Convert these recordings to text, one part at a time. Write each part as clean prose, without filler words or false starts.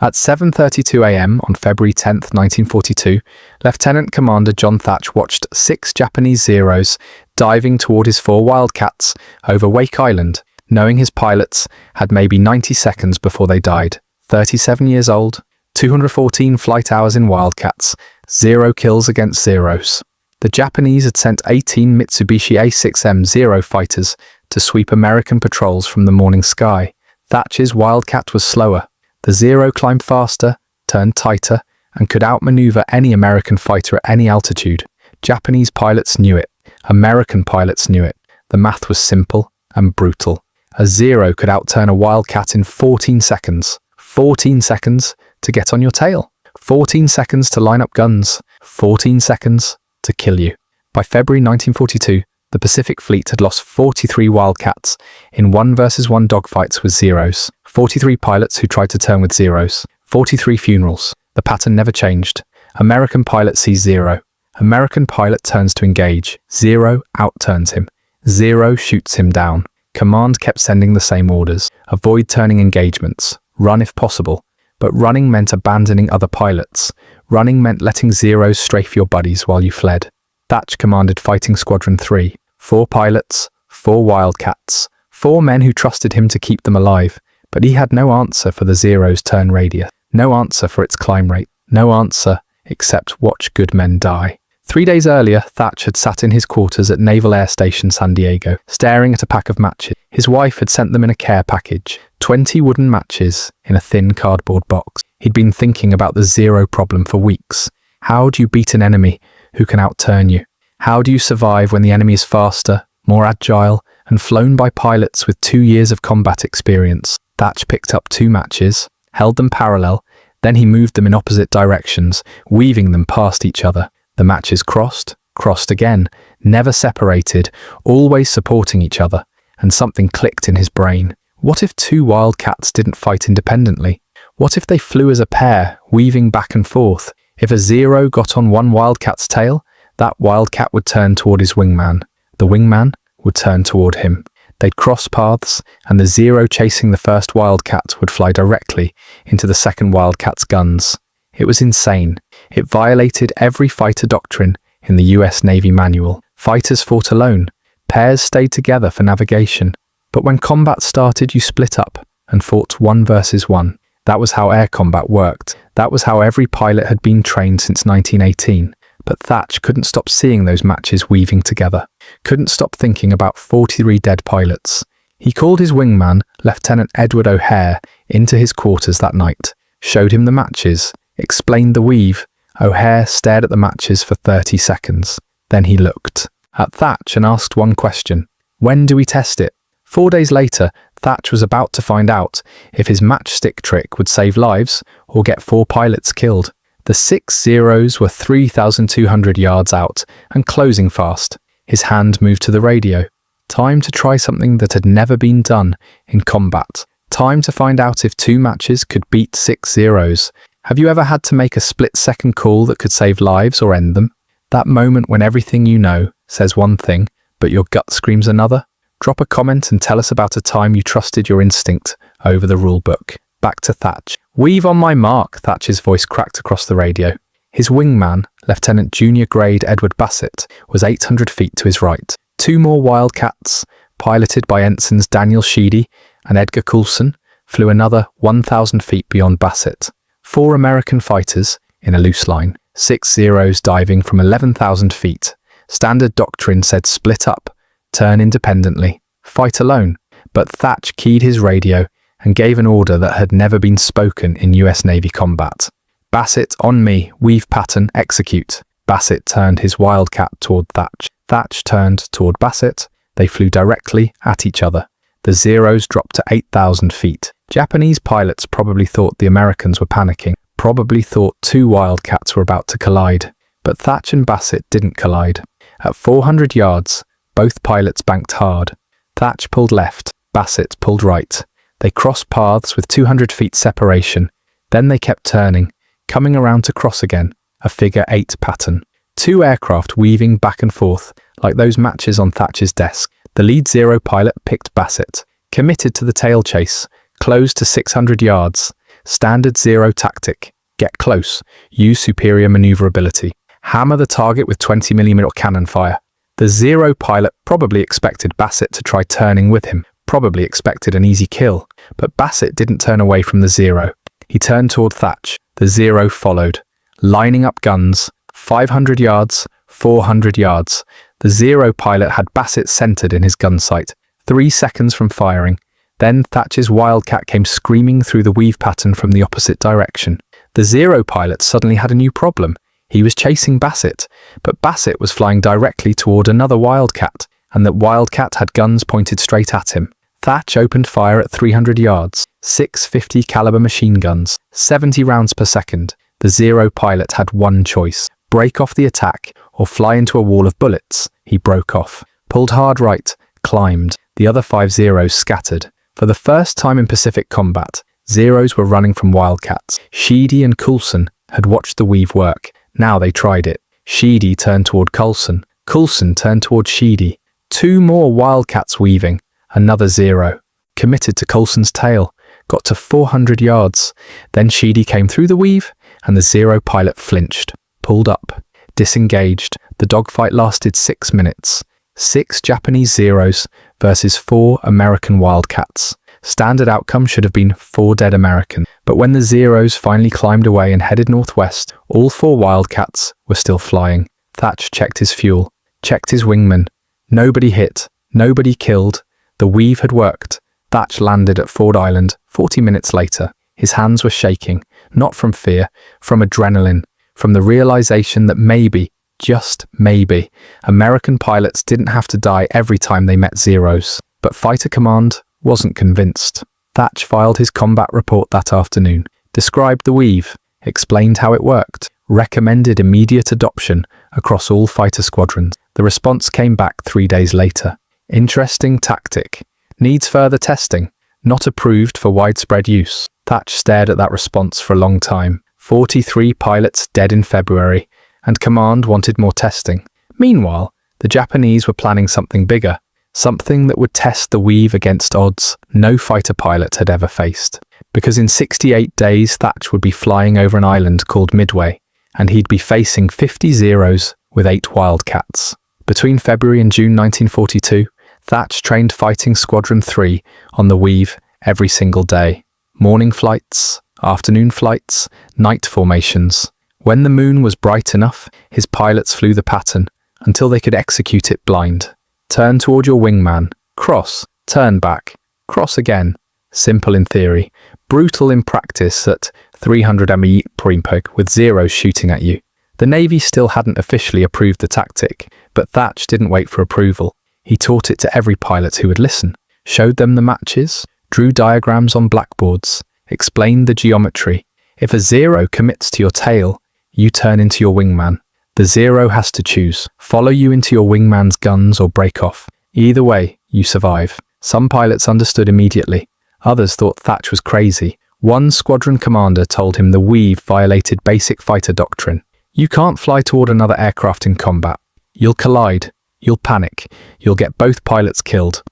At 7:32 a.m. on February 10, 1942, Lieutenant Commander John Thatch watched 6 Japanese Zeros diving toward his 4 Wildcats over Wake Island, knowing his pilots had maybe 90 seconds before they died. 37 years old, 214 flight hours in Wildcats, 0 kills against Zeros. The Japanese had sent 18 Mitsubishi A6M Zero fighters to sweep American patrols from the morning sky. Thatch's Wildcat was slower. The Zero climbed faster, turned tighter, and could outmaneuver any American fighter at any altitude. Japanese pilots knew it. American pilots knew it. The math was simple and brutal. A Zero could outturn a Wildcat in 14 seconds. 14 seconds to get on your tail. 14 seconds to line up guns. 14 seconds to kill you. By February 1942, the Pacific Fleet had lost 43 Wildcats in 1 versus 1 dogfights with Zeros. 43 pilots who tried to turn with Zeros. 43 funerals. The pattern never changed. American pilot sees Zero. American pilot turns to engage. Zero outturns him. Zero shoots him down. Command kept sending the same orders. Avoid turning engagements. Run if possible. But running meant abandoning other pilots. Running meant letting Zeros strafe your buddies while you fled. Thatch commanded Fighting Squadron 3. 4 pilots, 4 Wildcats, 4 men who trusted him to keep them alive. But he had no answer for the Zero's turn radius. No answer for its climb rate. No answer except watch good men die. 3 days earlier, Thatch had sat in his quarters at Naval Air Station San Diego, staring at a pack of matches. His wife had sent them in a care package. 20 wooden matches in a thin cardboard box. He'd been thinking about the Zero problem for weeks. How do you beat an enemy who can outturn you? How do you survive when the enemy is faster, more agile, and flown by pilots with 2 years of combat experience? Thatch picked up 2 matches, held them parallel, then he moved them in opposite directions, weaving them past each other. The matches crossed, crossed again, never separated, always supporting each other, and something clicked in his brain. What if 2 Wildcats didn't fight independently? What if they flew as a pair, weaving back and forth? If a Zero got on one Wildcat's tail, that Wildcat would turn toward his wingman. The wingman would turn toward him. They'd cross paths, and the Zero chasing the first Wildcat would fly directly into the second Wildcat's guns. It was insane. It violated every fighter doctrine in the US Navy manual. Fighters fought alone. Pairs stayed together for navigation. But when combat started, you split up and fought 1 versus 1. That was how air combat worked. That was how every pilot had been trained since 1918. But Thatch couldn't stop seeing those matches weaving together. Couldn't stop thinking about 43 dead pilots. He called his wingman, Lieutenant Edward O'Hare, into his quarters that night, showed him the matches, explained the weave. O'Hare stared at the matches for 30 seconds. Then he looked at Thatch and asked one question. When do we test it? 4 days later, Thatch was about to find out if his matchstick trick would save lives or get 4 pilots killed. The 6 Zeros were 3,200 yards out and closing fast. His hand moved to the radio. Time to try something that had never been done in combat. Time to find out if 2 matches could beat 6 Zeros. Have you ever had to make a split-second call that could save lives or end them? That moment when everything you know says one thing, but your gut screams another? Drop a comment and tell us about a time you trusted your instinct over the rule book. Back to Thatch. Weave on my mark, Thatch's voice cracked across the radio. His wingman, Lieutenant Junior Grade Edward Bassett, was 800 feet to his right. 2 more Wildcats, piloted by Ensigns Daniel Sheedy and Edgar Coulson, flew another 1,000 feet beyond Bassett. 4 American fighters in a loose line. 6 Zeros diving from 11,000 feet. Standard doctrine said split up, turn independently, fight alone. But Thatch keyed his radio and gave an order that had never been spoken in US Navy combat. Bassett on me, weave pattern, execute. Bassett turned his Wildcat toward Thatch. Thatch turned toward Bassett. They flew directly at each other. The Zeros dropped to 8,000 feet. Japanese pilots probably thought the Americans were panicking, probably thought 2 Wildcats were about to collide. But Thatch and Bassett didn't collide. At 400 yards, both pilots banked hard. Thatch pulled left, Bassett pulled right. They crossed paths with 200 feet separation. Then they kept turning, coming around to cross again, a figure 8 pattern. 2 aircraft weaving back and forth, like those matches on Thatch's desk. The lead Zero pilot picked Bassett, committed to the tail chase, closed to 600 yards. Standard Zero tactic. Get close. Use superior maneuverability. Hammer the target with 20mm cannon fire. The Zero pilot probably expected Bassett to try turning with him, probably expected an easy kill, but Bassett didn't turn away from the Zero. He turned toward Thatch. The Zero followed, lining up guns, 500 yards, 400 yards. The Zero pilot had Bassett centered in his gun sight, 3 seconds from firing. Then Thatch's Wildcat came screaming through the weave pattern from the opposite direction. The Zero pilot suddenly had a new problem. He was chasing Bassett, but Bassett was flying directly toward another Wildcat, and that Wildcat had guns pointed straight at him. Thatch opened fire at 300 yards, 6 50 caliber machine guns, 70 rounds per second. The Zero pilot had one choice: break off the attack or fly into a wall of bullets. He broke off, pulled hard right, climbed. The other 5 Zeros scattered. For the first time in Pacific combat, Zeros were running from Wildcats. Sheedy and Coulson had watched the weave work. Now they tried it. Sheedy turned toward Coulson. Coulson turned toward Sheedy. 2 more Wildcats weaving. Another Zero. Committed to Coulson's tail. Got to 400 yards. Then Sheedy came through the weave, and the Zero pilot flinched. Pulled up. Disengaged. The dogfight lasted 6 minutes. 6 Japanese Zeros versus 4 American Wildcats. Standard outcome should have been 4 dead Americans. But when the Zeros finally climbed away and headed northwest, all 4 Wildcats were still flying. Thatch checked his fuel, checked his wingman. Nobody hit, nobody killed. The weave had worked. Thatch landed at Ford Island 40 minutes later. His hands were shaking, not from fear, from adrenaline, from the realization that maybe, just maybe, American pilots didn't have to die every time they met Zeros. But Fighter Command wasn't convinced. Thatch filed his combat report that afternoon, described the weave, explained how it worked, recommended immediate adoption across all fighter squadrons. The response came back 3 days later. Interesting tactic. Needs further testing. Not approved for widespread use. Thatch stared at that response for a long time. 43 pilots dead in February, and Command wanted more testing. Meanwhile, the Japanese were planning something bigger, something that would test the weave against odds no fighter pilot had ever faced. Because in 68 days, Thatch would be flying over an island called Midway, and he'd be facing 50 Zeros with 8 Wildcats. Between February and June 1942, Thatch trained Fighting Squadron 3 on the weave every single day. Morning flights, afternoon flights, night formations. When the moon was bright enough, his pilots flew the pattern until they could execute it blind. Turn toward your wingman, cross, turn back, cross again. Simple in theory, brutal in practice at 300 mpg with Zeros shooting at you. The Navy still hadn't officially approved the tactic, but Thatch didn't wait for approval. He taught it to every pilot who would listen, showed them the matches, drew diagrams on blackboards, explained the geometry. If a Zero commits to your tail, you turn into your wingman. The Zero has to choose, follow you into your wingman's guns or break off. Either way, you survive. Some pilots understood immediately. Others thought Thatch was crazy. One squadron commander told him the weave violated basic fighter doctrine. You can't fly toward another aircraft in combat. You'll collide. You'll panic. You'll get both pilots killed.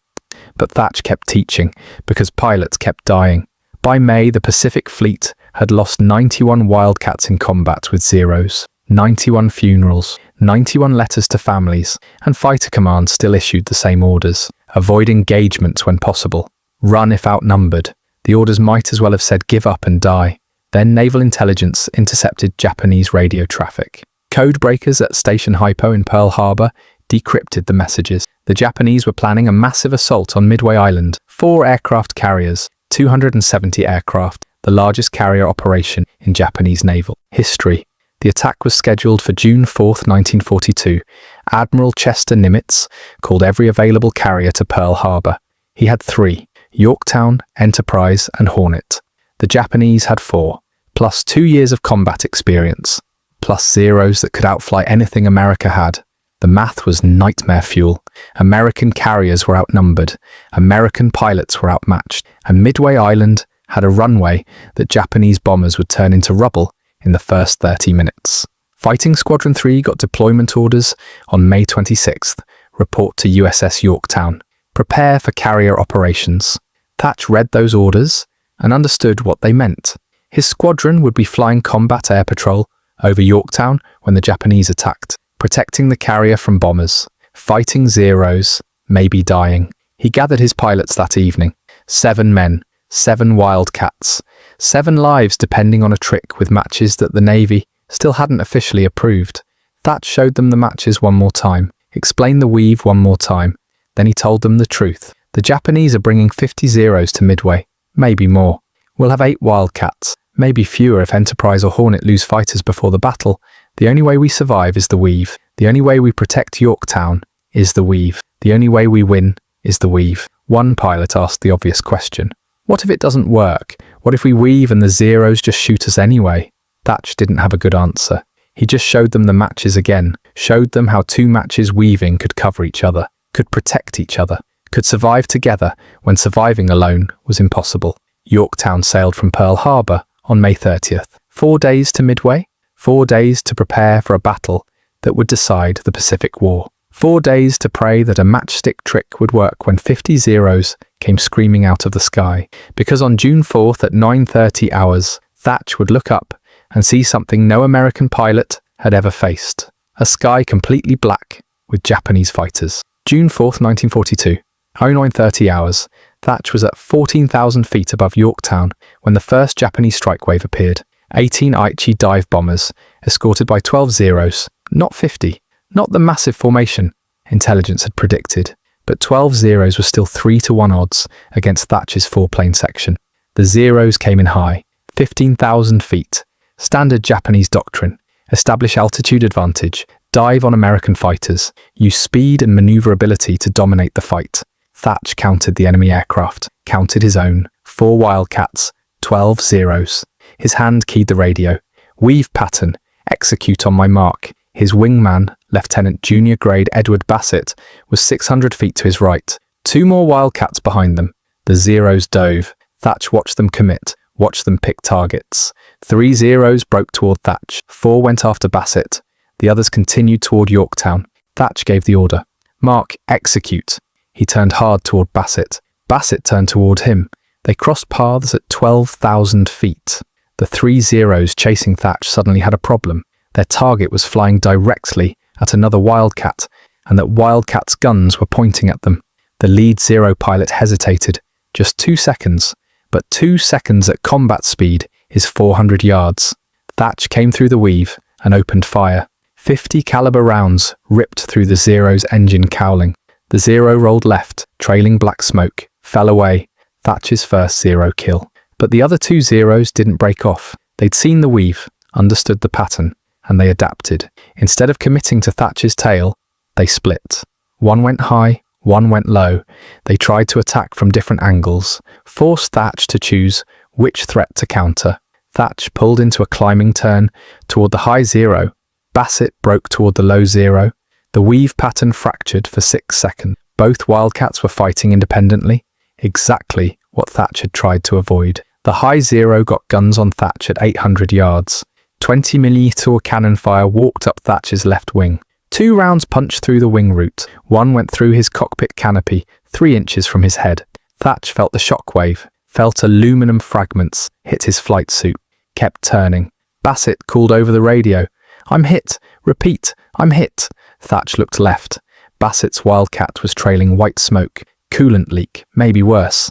But Thatch kept teaching, because pilots kept dying. By May, the Pacific Fleet had lost 91 Wildcats in combat with Zeros, 91 funerals, 91 letters to families, and Fighter Command still issued the same orders. Avoid engagements when possible. Run if outnumbered. The orders might as well have said give up and die. Then naval intelligence intercepted Japanese radio traffic. Code breakers at Station Hypo in Pearl Harbor decrypted the messages. The Japanese were planning a massive assault on Midway Island. 4 aircraft carriers, 270 aircraft, the largest carrier operation in Japanese naval history. The attack was scheduled for June 4, 1942. Admiral Chester Nimitz called every available carrier to Pearl Harbor. He had 3, Yorktown, Enterprise, and Hornet. The Japanese had 4, plus 2 years of combat experience, plus Zeros that could outfly anything America had. The math was nightmare fuel. American carriers were outnumbered, American pilots were outmatched, and Midway Island had a runway that Japanese bombers would turn into rubble in the first 30 minutes. Fighting Squadron 3 got deployment orders on May 26th. Report to USS Yorktown. Prepare for carrier operations. Thatch read those orders and understood what they meant. His squadron would be flying combat air patrol over Yorktown when the Japanese attacked, protecting the carrier from bombers, fighting Zeros, maybe dying. He gathered his pilots that evening. 7 men, 7 Wildcats, 7 lives depending on a trick with matches that the Navy still hadn't officially approved. Thatch showed them the matches one more time, explained the weave one more time. Then he told them the truth. The Japanese are bringing 50 Zeros to Midway, maybe more. We'll have 8 Wildcats, maybe fewer if Enterprise or Hornet lose fighters before the battle. The only way we survive is the weave. The only way we protect Yorktown is the weave. The only way we win is the weave. One pilot asked the obvious question. What if it doesn't work? What if we weave and the Zeros just shoot us anyway? Thatch didn't have a good answer. He just showed them the matches again, showed them how 2 matches weaving could cover each other, could protect each other, could survive together when surviving alone was impossible. Yorktown sailed from Pearl Harbor on May 30th. 4 days to Midway, 4 days to prepare for a battle that would decide the Pacific War. 4 days to pray that a matchstick trick would work when 50 Zeros came screaming out of the sky. Because on June 4th at 9:30 hours, Thatch would look up and see something no American pilot had ever faced. A sky completely black with Japanese fighters. June 4th, 1942, 09:30 hours, Thatch was at 14,000 feet above Yorktown when the first Japanese strike wave appeared. 18 Aichi dive bombers, escorted by 12 Zeros, not 50, not the massive formation intelligence had predicted, but 12 Zeros were still 3-1 odds against Thatch's 4-plane section. The Zeros came in high, 15,000 feet. Standard Japanese doctrine: establish altitude advantage, dive on American fighters, use speed and maneuverability to dominate the fight. Thatch counted the enemy aircraft, counted his own. 4 Wildcats, 12 Zeros. His hand keyed the radio. Weave pattern, execute on my mark. His wingman, Lieutenant Junior Grade Edward Bassett, was 600 feet to his right. 2 more Wildcats behind them. The Zeros dove. Thatch watched them commit, watched them pick targets. 3 Zeros broke toward Thatch. 4 went after Bassett. The others continued toward Yorktown. Thatch gave the order. Mark, execute. He turned hard toward Bassett. Bassett turned toward him. They crossed paths at 12,000 feet. The 3 Zeros chasing Thatch suddenly had a problem. Their target was flying directly at another Wildcat, and that Wildcat's guns were pointing at them. The lead Zero pilot hesitated. Just 2 seconds. But 2 seconds at combat speed is 400 yards. Thatch came through the weave and opened fire. 50 caliber rounds ripped through the Zero's engine cowling. The Zero rolled left, trailing black smoke, fell away. Thatch's first Zero kill. But the other 2 Zeros didn't break off. They'd seen the weave, understood the pattern, and they adapted. Instead of committing to Thatch's tail, they split. One went high, one went low. They tried to attack from different angles, forced Thatch to choose which threat to counter. Thatch pulled into a climbing turn toward the high Zero. Bassett broke toward the low Zero. The weave pattern fractured for 6 seconds. Both Wildcats were fighting independently, exactly what Thatch had tried to avoid. The high Zero got guns on Thatch at 800 yards. 20mm cannon fire walked up Thatch's left wing. 2 rounds punched through the wing root. One went through his cockpit canopy, 3 inches from his head. Thatch felt the shockwave, felt aluminum fragments hit his flight suit, kept turning. Bassett called over the radio. I'm hit. Repeat, I'm hit. Thatch looked left. Bassett's Wildcat was trailing white smoke, coolant leak, maybe worse.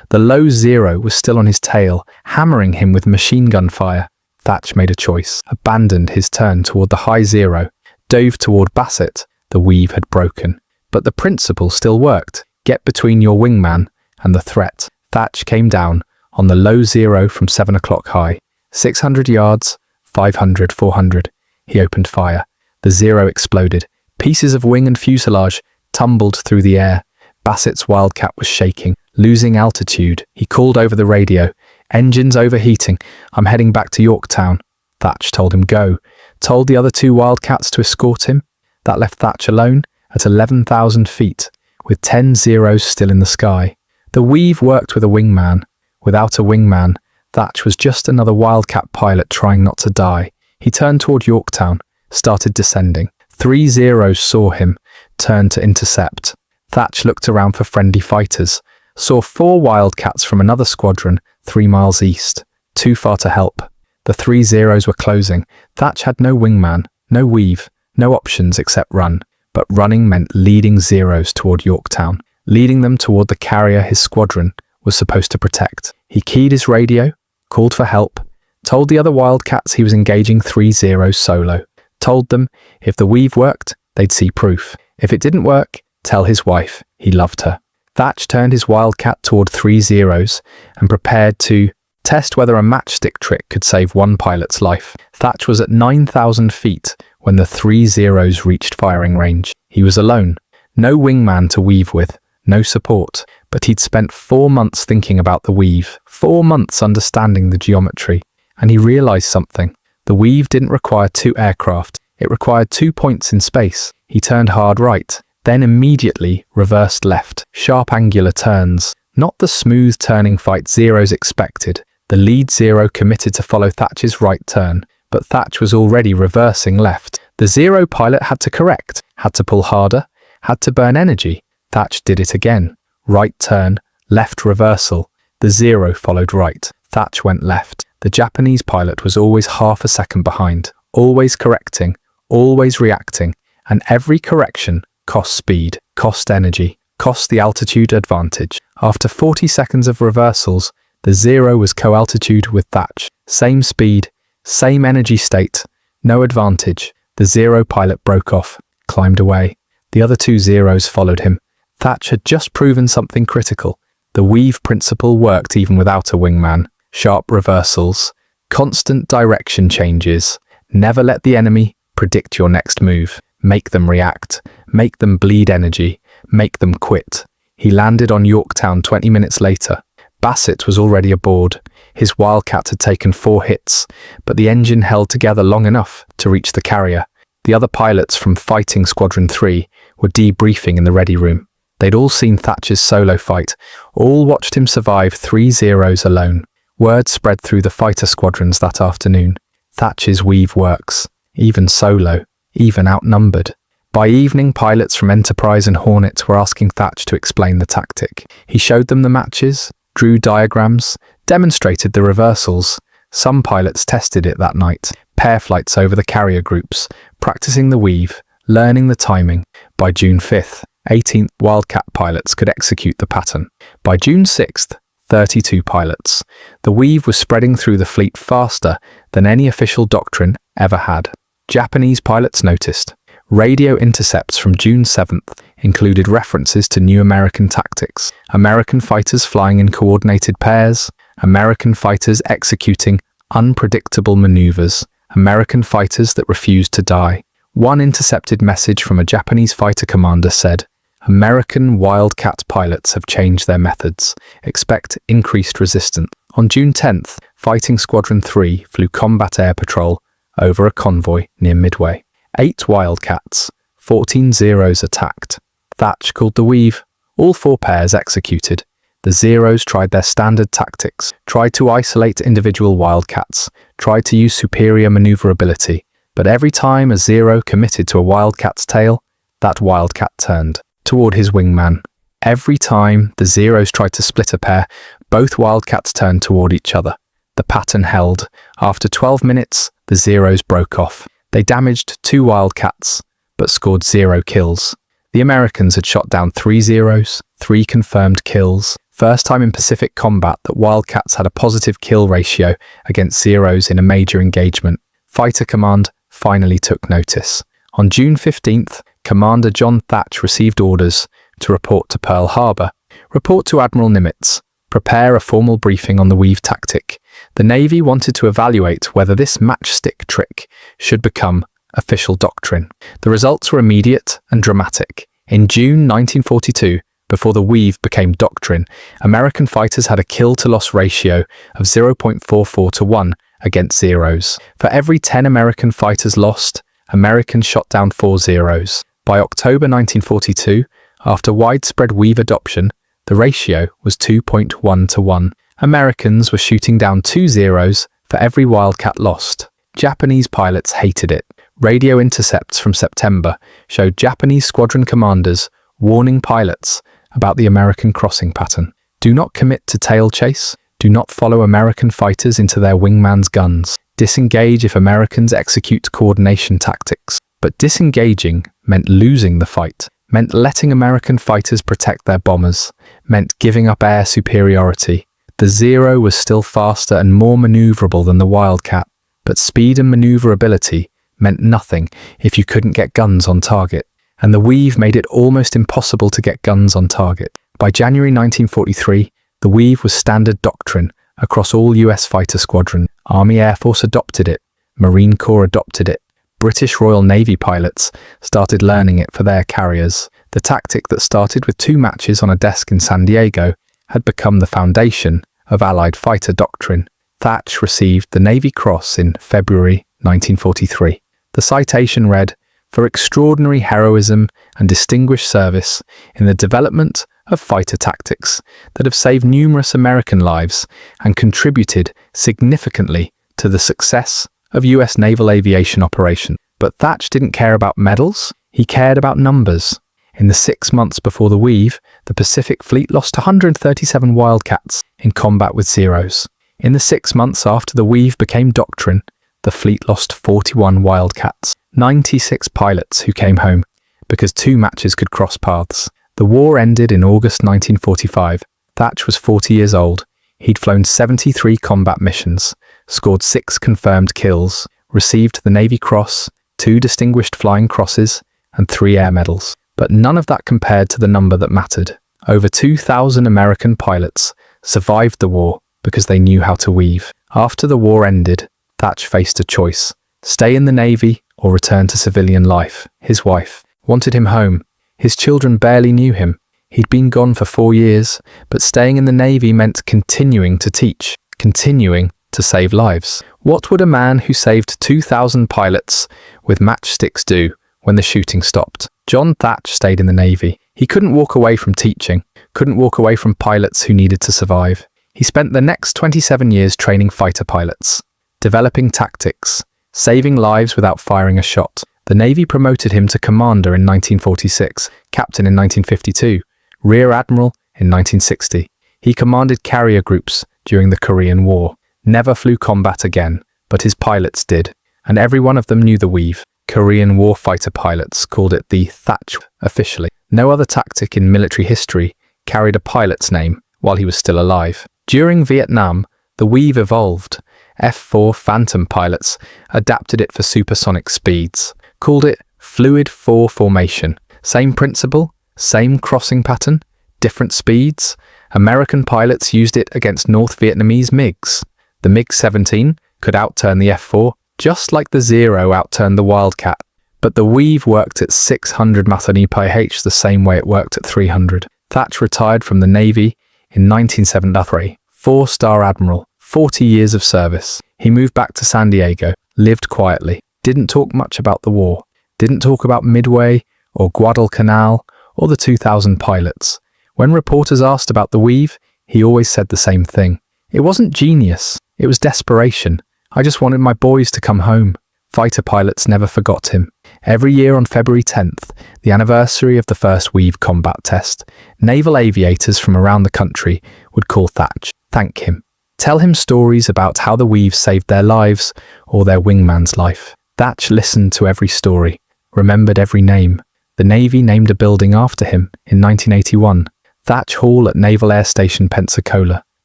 The low Zero was still on his tail, hammering him with machine gun fire. Thatch made a choice, abandoned his turn toward the high Zero, dove toward Bassett. The weave had broken. But the principle still worked. Get between your wingman and the threat. Thatch came down on the low Zero from 7 o'clock high. 600 yards, 500, 400. He opened fire. The Zero exploded. Pieces of wing and fuselage tumbled through the air. Bassett's Wildcat was shaking, losing altitude. He called over the radio. Engines overheating. I'm heading back to Yorktown. Thatch told him go. Told the other 2 Wildcats to escort him. That left Thatch alone at 11,000 feet, with 10 Zeros still in the sky. The weave worked with a wingman. Without a wingman, Thatch was just another Wildcat pilot trying not to die. He turned toward Yorktown, started descending. 3 Zeros saw him, turned to intercept. Thatch looked around for friendly fighters, saw 4 Wildcats from another squadron 3 miles east. too far to help. The 3 Zeros were closing. Thatch had no wingman, no weave, no options except run. But running meant leading Zeros toward Yorktown, leading them toward the carrier his squadron was supposed to protect. He keyed his radio, called for help, told the other Wildcats he was engaging 3 Zeros solo, told them if the weave worked, they'd see proof. If it didn't work, tell his wife he loved her. Thatch turned his Wildcat toward 3 Zeros and prepared to test whether a matchstick trick could save one pilot's life. Thatch was at 9,000 feet when the 3 Zeros reached firing range. He was alone, no wingman to weave with, no support, but he'd spent 4 months thinking about the weave, 4 months understanding the geometry, and he realized something. The weave didn't require 2 aircraft, it required 2 points in space. He turned hard right, then immediately reversed left, sharp angular turns, not the smooth turning fight Zeros expected. The lead Zero committed to follow Thatch's right turn, but Thatch was already reversing left. The Zero pilot had to correct, had to pull harder, had to burn energy. Thatch did it again. Right turn, left reversal. The Zero followed right. Thatch went left. The Japanese pilot was always half a second behind, always correcting, always reacting, and every correction cost speed, cost energy, cost the altitude advantage. After 40 seconds of reversals, the Zero was co-altitude with Thatch. Same speed, same energy state, no advantage. The Zero pilot broke off, climbed away. The other 2 Zeros followed him. Thatch had just proven something critical. The weave principle worked even without a wingman. Sharp reversals, constant direction changes. Never let the enemy predict your next move. Make them react, make them bleed energy, make them quit. He landed on Yorktown 20 minutes later. Bassett was already aboard. His Wildcat had taken 4 hits, but the engine held together long enough to reach the carrier. The other pilots from Fighting Squadron 3 were debriefing in the ready room. They'd all seen Thatch's solo fight, all watched him survive 3 Zeros alone. Word spread through the fighter squadrons that afternoon. Thatch's weave works, even solo, even outnumbered. By evening, pilots from Enterprise and Hornet were asking Thatch to explain the tactic. He showed them the matches, drew diagrams, demonstrated the reversals. Some pilots tested it that night, pair flights over the carrier groups, practicing the weave, learning the timing. By June 5th, 18th Wildcat pilots could execute the pattern. By June 6th, 32 pilots. The weave was spreading through the fleet faster than any official doctrine ever had. Japanese pilots noticed. Radio intercepts from June 7th included references to new American tactics, American fighters flying in coordinated pairs, American fighters executing unpredictable maneuvers, American fighters that refused to die. One intercepted message from a Japanese fighter commander said, "American Wildcat pilots have changed their methods. Expect increased resistance." On June 10th, Fighting Squadron 3 flew combat air patrol over a convoy near Midway. 8 Wildcats, 14 Zeros attacked. Thatch called the weave. All 4 pairs executed. The Zeros tried their standard tactics, tried to isolate individual Wildcats, tried to use superior maneuverability. But every time a Zero committed to a Wildcat's tail, that Wildcat turned toward his wingman. Every time the Zeros tried to split a pair, both Wildcats turned toward each other. The pattern held. After 12 minutes, the Zeros broke off. They damaged 2 Wildcats, but scored 0 kills. The Americans had shot down 3 Zeros, 3 confirmed kills. First time in Pacific combat that Wildcats had a positive kill ratio against Zeros in a major engagement. Fighter Command finally took notice. On June 15th, Commander John Thatch received orders to report to Pearl Harbor. Report to Admiral Nimitz. Prepare a formal briefing on the weave tactic. The Navy wanted to evaluate whether this matchstick trick should become official doctrine. The results were immediate and dramatic. In June 1942, before the weave became doctrine, American fighters had a kill-to-loss ratio of 0.44 to 1 against Zeros. For every 10 American fighters lost, Americans shot down 4 Zeros. By October 1942, after widespread weave adoption, the ratio was 2.1 to 1. Americans were shooting down 2 Zeros for every Wildcat lost. Japanese pilots hated it. Radio intercepts from September showed Japanese squadron commanders warning pilots about the American crossing pattern. Do not commit to tail chase. Do not follow American fighters into their wingman's guns. Disengage if Americans execute coordination tactics. But disengaging meant losing the fight, meant letting American fighters protect their bombers, meant giving up air superiority. The Zero was still faster and more maneuverable than the Wildcat, but speed and maneuverability meant nothing if you couldn't get guns on target. And the Weave made it almost impossible to get guns on target. By January 1943, the Weave was standard doctrine across all US fighter squadrons. Army Air Force adopted it, Marine Corps adopted it, British Royal Navy pilots started learning it for their carriers. The tactic that started with 2 matches on a desk in San Diego had become the foundation of Allied fighter doctrine. Thatch received the Navy Cross in February 1943. The citation read, "For extraordinary heroism and distinguished service in the development of fighter tactics that have saved numerous American lives and contributed significantly to the success of US naval aviation operations." But Thatch didn't care about medals, he cared about numbers. In the 6 months before the Weave, the Pacific Fleet lost 137 Wildcats in combat with Zeros. In the 6 months after the Weave became doctrine, the fleet lost 41 Wildcats, 96 pilots who came home because 2 matches could cross paths. The war ended in August 1945. Thatch was 40 years old. He'd flown 73 combat missions, scored 6 confirmed kills, received the Navy Cross, 2 Distinguished Flying Crosses, and 3 Air Medals. But none of that compared to the number that mattered. Over 2,000 American pilots survived the war because they knew how to weave. After the war ended, Thatch faced a choice: stay in the Navy or return to civilian life. His wife wanted him home. His children barely knew him. He'd been gone for 4 years, but staying in the Navy meant continuing to teach, continuing to save lives. What would a man who saved 2,000 pilots with matchsticks do when the shooting stopped? John Thatch stayed in the Navy. He couldn't walk away from teaching, couldn't walk away from pilots who needed to survive. He spent the next 27 years training fighter pilots, developing tactics, saving lives without firing a shot. The Navy promoted him to commander in 1946, captain in 1952, rear admiral in 1960. He commanded carrier groups during the Korean War, never flew combat again, but his pilots did, and every one of them knew the Weave. Korean War fighter pilots called it the Thatch Weave officially. No other tactic in military history carried a pilot's name while he was still alive. During Vietnam, the Weave evolved. F-4 Phantom pilots adapted it for supersonic speeds, called it Fluid 4 formation. Same principle, same crossing pattern, different speeds. American pilots used it against North Vietnamese MiGs. The MiG-17 could outturn the F-4 just like the Zero outturned the Wildcat. But the Weave worked at 600 mph the same way it worked at 300. Thatch retired from the Navy in 1973. 4-star admiral, 40 years of service. He moved back to San Diego, lived quietly, didn't talk much about the war, didn't talk about Midway or Guadalcanal or the 2,000 pilots. When reporters asked about the Weave, he always said the same thing. It wasn't genius, it was desperation. I just wanted my boys to come home. Fighter pilots never forgot him. Every year on February 10th, the anniversary of the first Weave combat test, naval aviators from around the country would call Thatch, thank him, tell him stories about how the Weave saved their lives or their wingman's life. Thatch listened to every story, remembered every name. The Navy named a building after him in 1981, Thatch Hall at Naval Air Station Pensacola,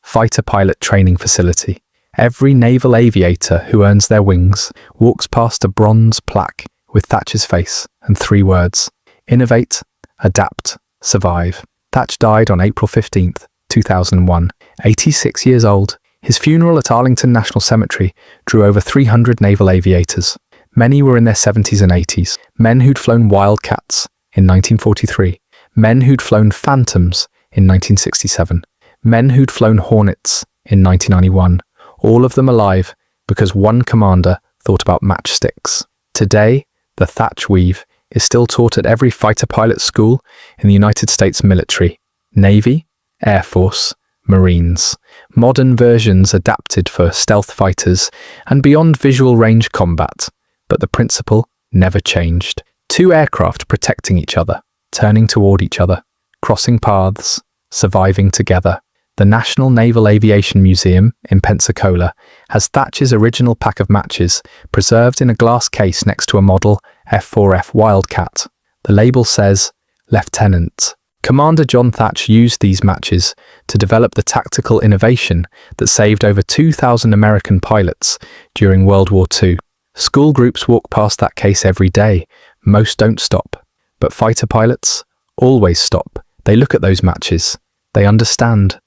fighter pilot training facility. Every naval aviator who earns their wings walks past a bronze plaque with Thatch's face and 3 words: innovate, adapt, survive. Thatch died on April 15th, 2001, 86 years old. His funeral at Arlington National Cemetery drew over 300 naval aviators. Many were in their 70s and 80s, men who'd flown Wildcats in 1943, men who'd flown Phantoms in 1967, men who'd flown Hornets in 1991, all of them alive because one commander thought about matchsticks. Today, the Thatch Weave is still taught at every fighter pilot school in the United States military, Navy, Air Force, Marines. Modern versions adapted for stealth fighters and beyond visual range combat, but the principle never changed. 2 aircraft protecting each other, turning toward each other, crossing paths, surviving together. The National Naval Aviation Museum in Pensacola has Thatch's original pack of matches preserved in a glass case next to a model F4F Wildcat. The label says, Lieutenant Commander John Thatch used these matches to develop the tactical innovation that saved over 2,000 American pilots during World War II. School groups walk past that case every day. Most don't stop. But fighter pilots always stop. They look at those matches. They understand.